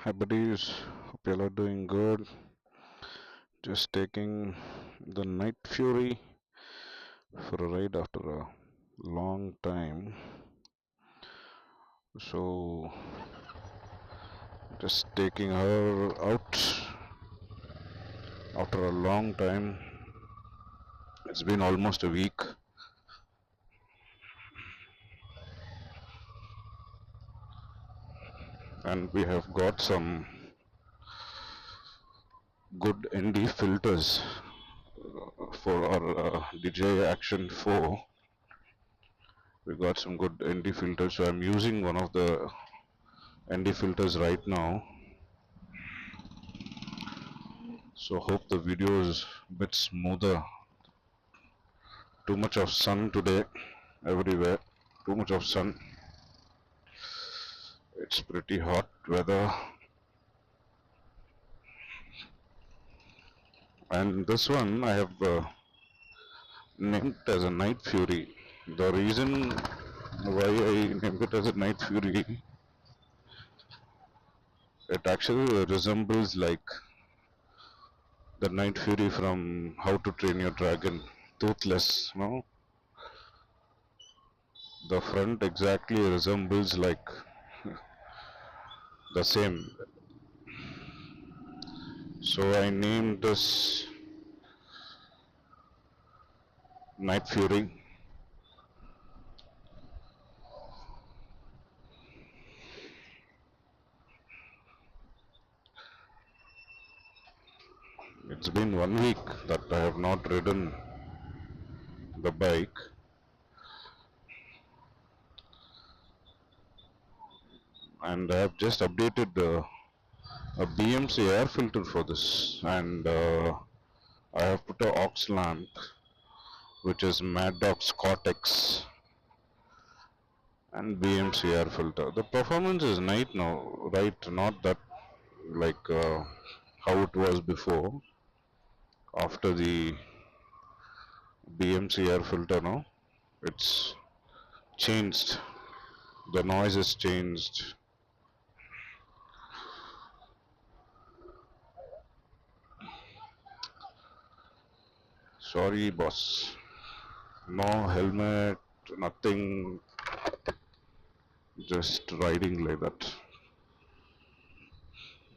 Hi buddies, hope you all are doing good. Just taking the Night Fury for a ride after a long time. So, just taking her out after a long time. It's been almost a week, and we have got some good ND filters for our DJI Action 4. We got some good ND filters, so I'm using one of the ND filters right now. So hope the video is a bit smoother. Too much of sun today, everywhere. Too much of sun. It's pretty hot weather. And this one I have named as a Night Fury. The reason why I named it as a Night Fury, it actually resembles like the Night Fury from How to Train Your Dragon. Toothless, no? The front exactly resembles like the same. So I named this Night Fury. It's been 1 week that I have not ridden the bike, and I have just updated a BMC air filter for this, and I have put a aux lamp which is Mad Dog's Cortex and BMC air filter. The performance is nice now, right? Not that like how it was before after the BMC air filter. No, it's changed. The noise is changed. Sorry, boss. No helmet, nothing, just riding like that.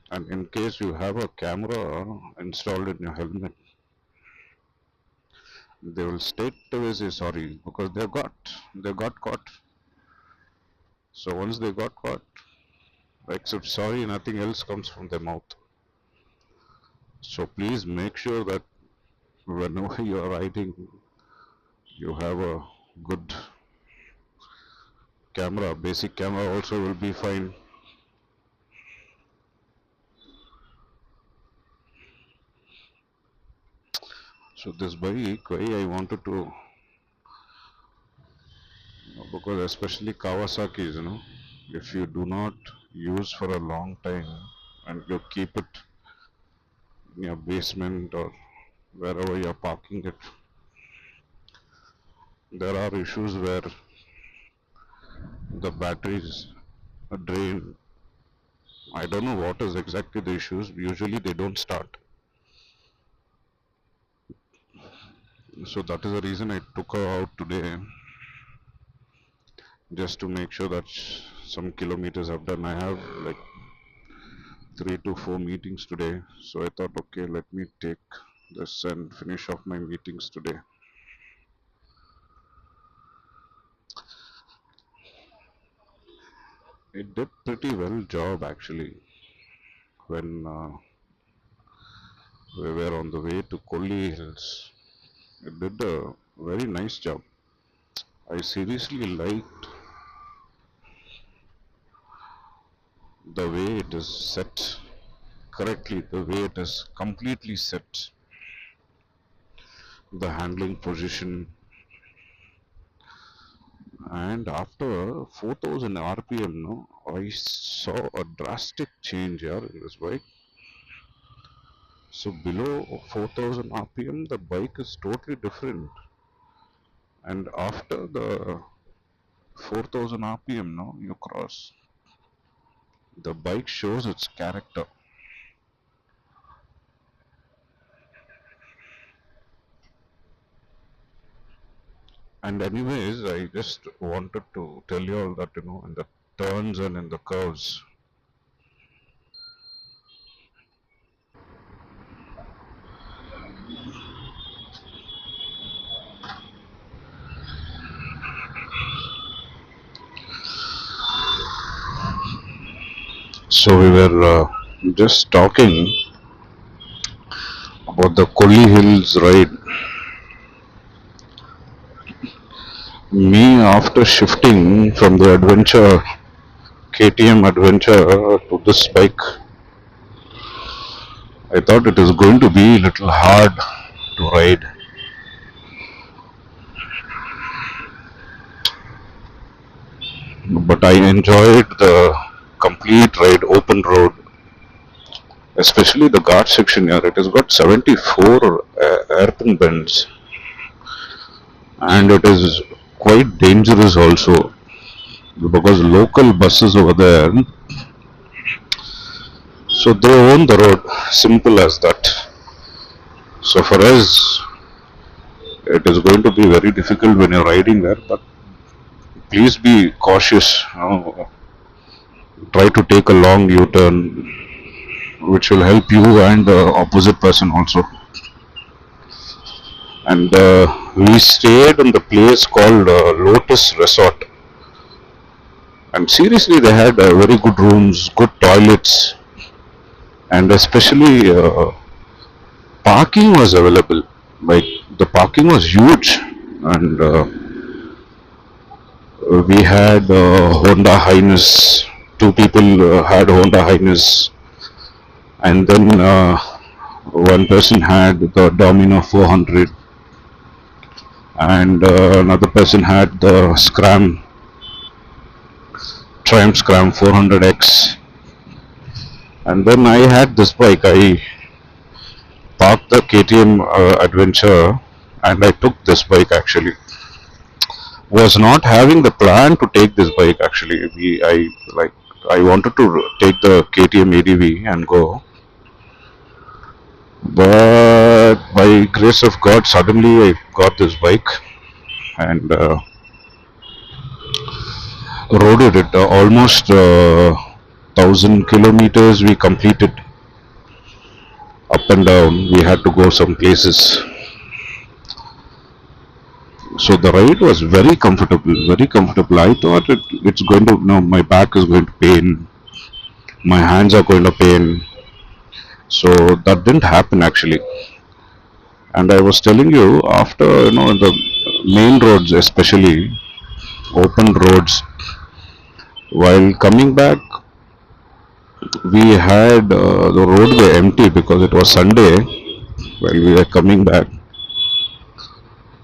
And in case you have a camera installed in your helmet, they will straight away say sorry because they got caught. So once they got caught, except sorry, nothing else comes from their mouth. So please make sure that whenever you are riding, you have a good camera. Basic camera also will be fine. So this bike, why I wanted to, because especially Kawasaki's, if you do not use for a long time and you keep it in your basement or wherever you're parking it, there are issues where the batteries drain. I don't know what is exactly the issues. Usually they don't start. So that is the reason I took her out today, just to make sure that some kilometers I've done. I have like 3 to 4 meetings today. So I thought, okay, let me take this and finish off my meetings today. It did pretty well job actually when we were on the way to Kolli Hills. It did a very nice job. I seriously liked the way it is set correctly, the way it is completely set, the handling position, and after 4000 RPM, no, I saw a drastic change here in this bike. So below 4000 RPM, the bike is totally different, and after the 4000 RPM, no, you cross, The bike shows its character. And anyways, I just wanted to tell you all that, in the turns and in the curves. So we were just talking about the Kolli Hills ride. Me, after shifting from the adventure, KTM adventure to this bike, I thought it is going to be a little hard to ride. But I enjoyed the complete ride, open road, especially the guard section here. It has got 74 hairpin bends, and it is quite dangerous also because local buses over there, so they own the road. Simple as that. So for us, it is going to be very difficult when you're riding there. But please be cautious. Try to take a long U-turn, which will help you and the opposite person also. And we stayed in the place called Lotus Resort. And seriously, they had very good rooms, good toilets, and especially parking was available. Like the parking was huge, and we had Honda Highness. Two people had Honda Highness, and then one person had the Domino 400, and another person had the Triumph Scram 400X. And then I had this bike. I parked the KTM Adventure, and I took this bike actually. Was not having the plan to take this bike actually. I wanted to take the KTM ADV and go, but by grace of God, suddenly I got this bike and rode it. Almost 1,000 kilometers we completed up and down. We had to go some places. So the ride was very comfortable, very comfortable. I thought it's going to, no, my back is going to pain, my hands are going to pain. So that didn't happen actually. And I was telling you, after, the main roads, especially open roads, while coming back, we had the roadway empty because it was Sunday. While we were coming back,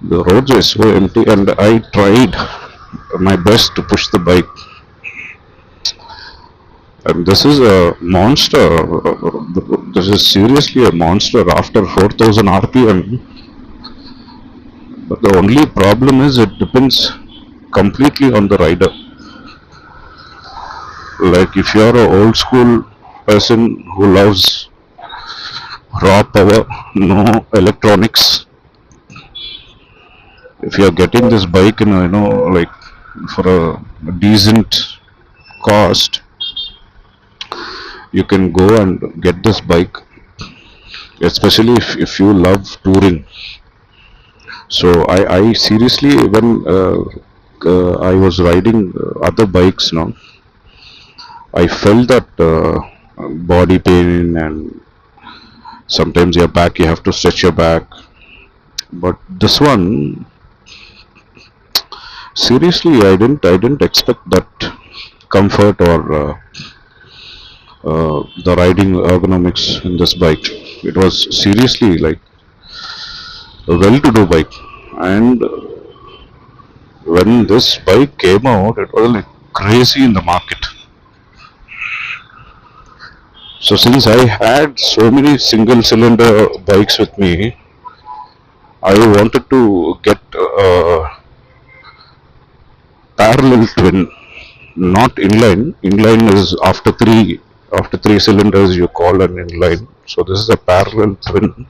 the roads were so empty, and I tried my best to push the bike. And this is a monster. This is seriously a monster after 4,000 RPM. But the only problem is it depends completely on the rider. Like if you're an old school person who loves raw power, no electronics, if you're getting this bike in like for a decent cost, you can go and get this bike, especially if you love touring. So I seriously, when I was riding other bikes now, I felt that body pain, and sometimes your back, you have to stretch your back. But this one, seriously, I didn't expect that comfort or the riding ergonomics in this bike. It was seriously like a well-to-do bike. And when this bike came out, it was like crazy in the market. So since I had so many single-cylinder bikes with me, I wanted to get a parallel twin. not inline. Inline is after three cylinders you call an inline. So this is a parallel twin.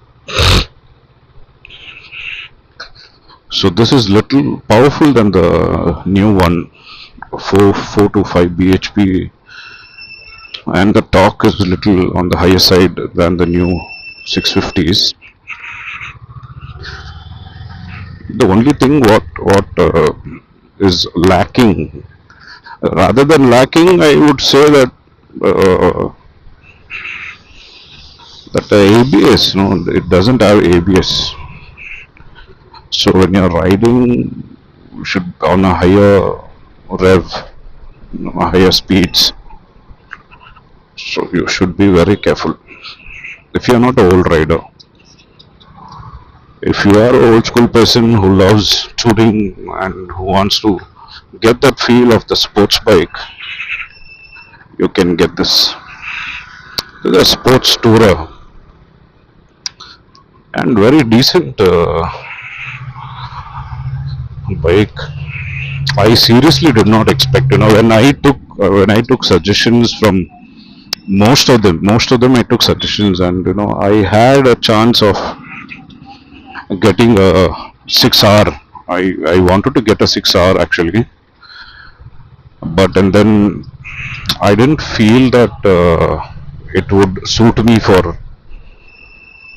So this is little powerful than the new one, 425 bhp, and the torque is little on the higher side than the new 650s. The only thing what is lacking, rather than lacking, I would say that the ABS, no, it doesn't have ABS. So when you're riding, you should on a higher rev, higher speeds. So you should be very careful. If you're not an old rider, if you are an old school person who loves touring and who wants to get that feel of the sports bike, you can get this. This is a sports tourer and very decent bike. I seriously did not expect. When I took suggestions from most of them I took suggestions, and I had a chance of getting a 6R. I wanted to get a 6R actually, but and then I didn't feel that it would suit me for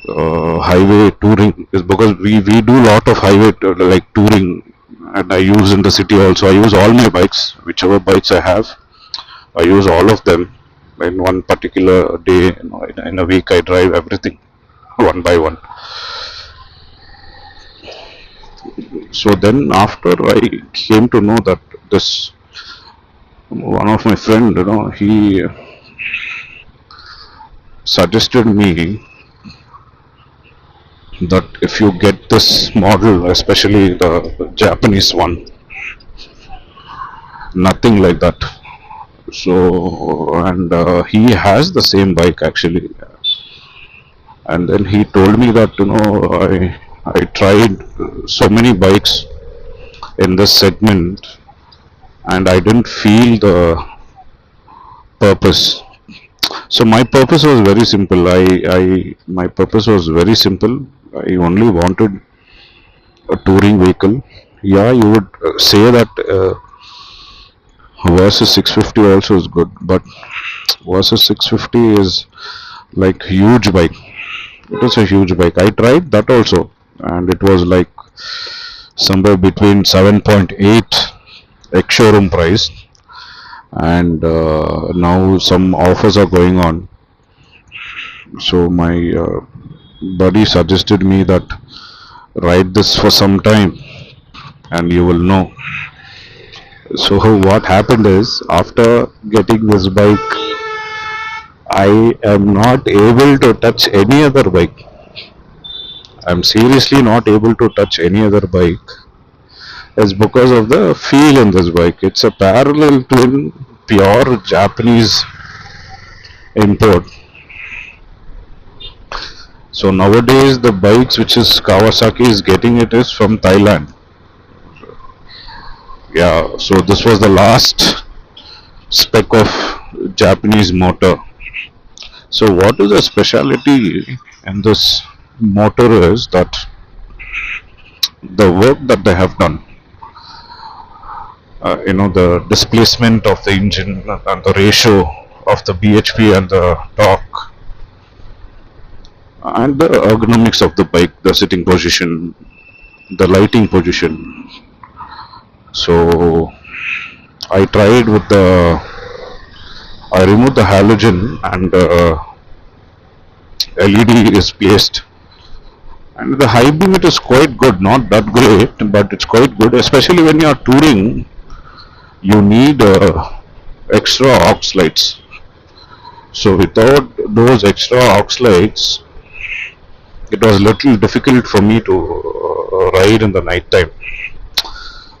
highway touring, is because we do lot of highway like touring, and I use in the city also. I use all my bikes, whichever bikes I have, I use all of them in one particular day. In a week I drive everything one by one. So then after I came to know that this one of my friend, he suggested me that if you get this model, especially the Japanese one, nothing like that. So, and he has the same bike actually, and then he told me that I tried so many bikes in this segment, and I didn't feel the purpose. So my purpose was very simple. I my purpose was very simple. I only wanted a touring vehicle. Yeah, you would say that versus 650 also is good, but versus 650 is like huge bike. It is a huge bike. I tried that also, and it was like somewhere between 7.8 ex showroom price, and now some offers are going on. So my buddy suggested me that ride this for some time and you will know. So what happened is, after getting this bike, I am not able to touch any other bike. I'm seriously not able to touch any other bike. It's because of the feel in this bike. It's a parallel twin, pure Japanese import. So nowadays the bikes which is Kawasaki is getting it is from Thailand. Yeah, so this was the last spec of Japanese motor. So what is the speciality in this motor is that the work that they have done, the displacement of the engine and the ratio of the bhp and the torque, and the ergonomics of the bike, the sitting position, the lighting position. So I tried with I removed the halogen, and LED is placed, and the high beam, it is quite good, not that great, but it's quite good, especially when you are touring. You need extra aux lights. So without those extra aux lights, it was little difficult for me to ride in the night time.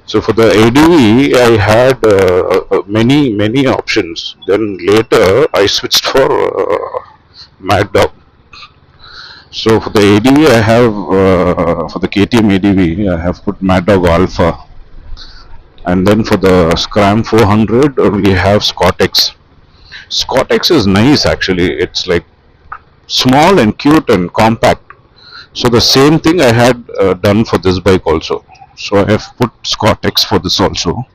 So for the ADV, I had many options. Then later I switched for Mad Dog. So for the ADV, I have for the KTM ADV, I have put Mad Dog Alpha, And then for the Scram 400, we have Scott X. Scott X is nice actually. It's like small and cute and compact. So the same thing I had done for this bike also. So I have put Scott X for this also.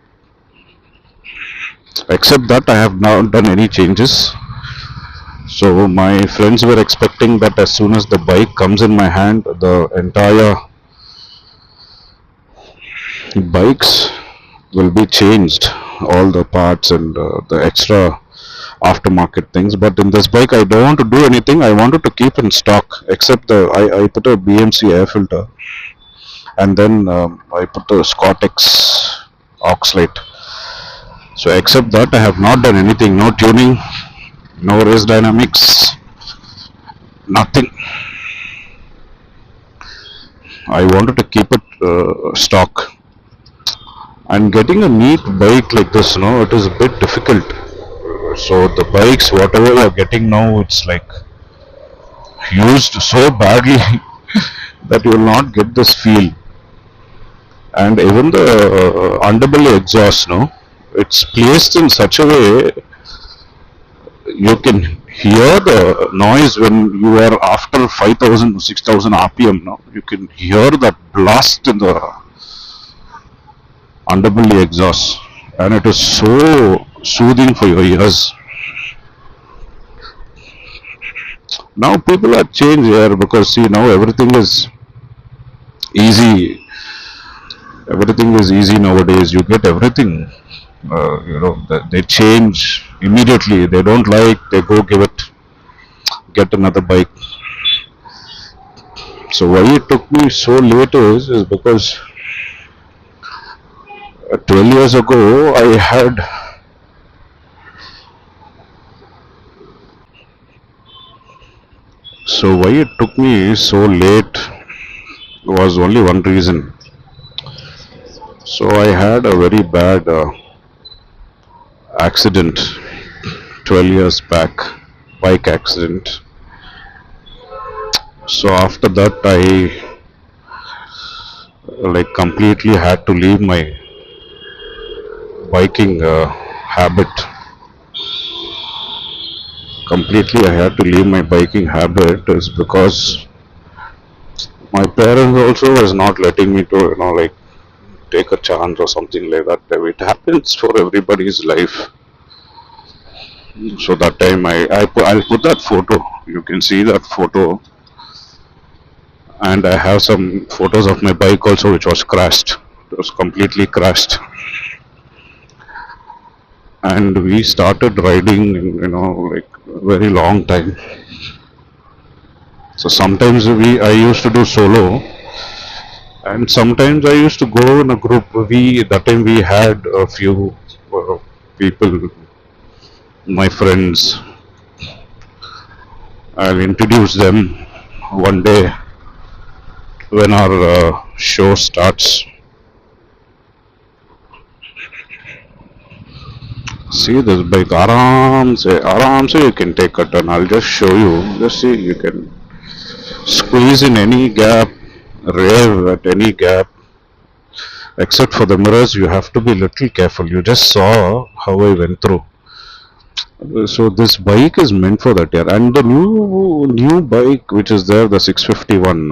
Except that I have not done any changes. So my friends were expecting that as soon as the bike comes in my hand, the entire bikes will be changed, all the parts and the extra aftermarket things. But in this bike, I don't want to do anything. I wanted to keep in stock, except I put a BMC air filter, and then I put the Scottex Oxlite. So except that, I have not done anything. No tuning, no race dynamics, nothing. I wanted to keep it stock. And getting a neat bike like this, it is a bit difficult. So the bikes, whatever you're getting now, it's like used so badly that you will not get this feel. And even the underbelly exhaust, it's placed in such a way you can hear the noise when you are after 5,000 6,000 rpm. No, you can hear that blast in the underbelly exhaust, and it is so soothing for your ears. Now people are changed here because see now easy. Everything is easy nowadays. You get everything. They change immediately. They don't like. They go get another bike. So why it took me so late is because 12 years ago I had. So why it took me so late was only one reason. So I had a very bad accident 12 years back, bike accident. So after that I like completely had to leave my biking habit. Completely I had to leave my biking habit is because my parents also was not letting me to like take a chance or something like that. It happens for everybody's life. So that time I'll put that photo. You can see that photo, and I have some photos of my bike also, which was crashed. It was completely crashed, and we started riding, in, like very long time. So sometimes I used to do solo, and sometimes I used to go in a group. That time we had a few people, my friends. I'll introduce them one day when our show starts. See this bike, aram se you can take a turn. I'll just show you. Just see, you can squeeze in any gap, rev at any gap. Except for the mirrors, you have to be little careful. You just saw how I went through. So this bike is meant for that, yeah. And the new bike which is there, the 651,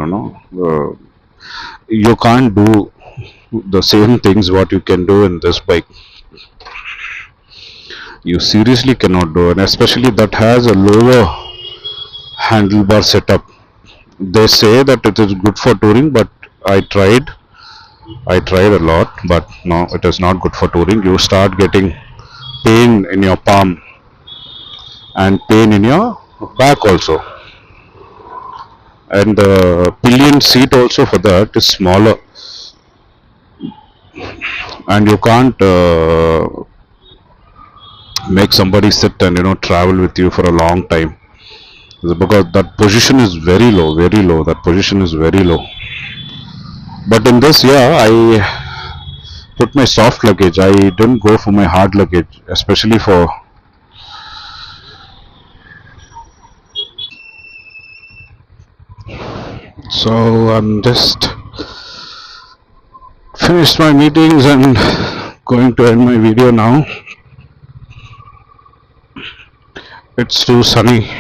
you can't do the same things what you can do in this bike. You seriously cannot do, and especially that has a lower handlebar setup. They say that it is good for touring, but I tried. I tried a lot, but no, it is not good for touring. You start getting pain in your palm and pain in your back also. And the pillion seat also for that is smaller, and you can't make somebody sit and travel with you for a long time because that position is very low, very low. That position is very low. But in this, yeah, I put my soft luggage. I didn't go for my hard luggage, especially for. So I'm just finished my meetings and going to end my video now. It's too sunny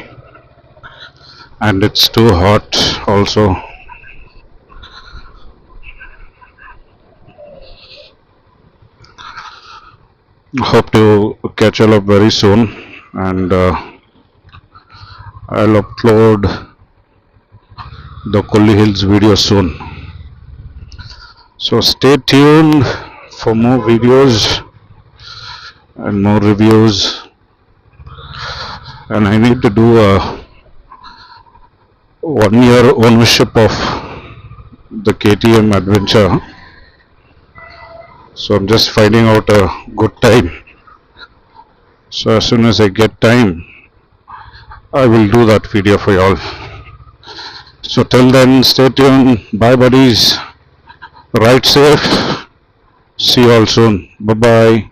and it's too hot also. Hope to catch you up very soon, and I'll upload the Kolli Hills video soon. So stay tuned for more videos and more reviews. And I need to do a 1 year ownership of the KTM adventure. So I'm just finding out a good time. So as soon as I get time, I will do that video for you all. So till then, stay tuned. Bye buddies. Ride safe. See you all soon. Bye bye.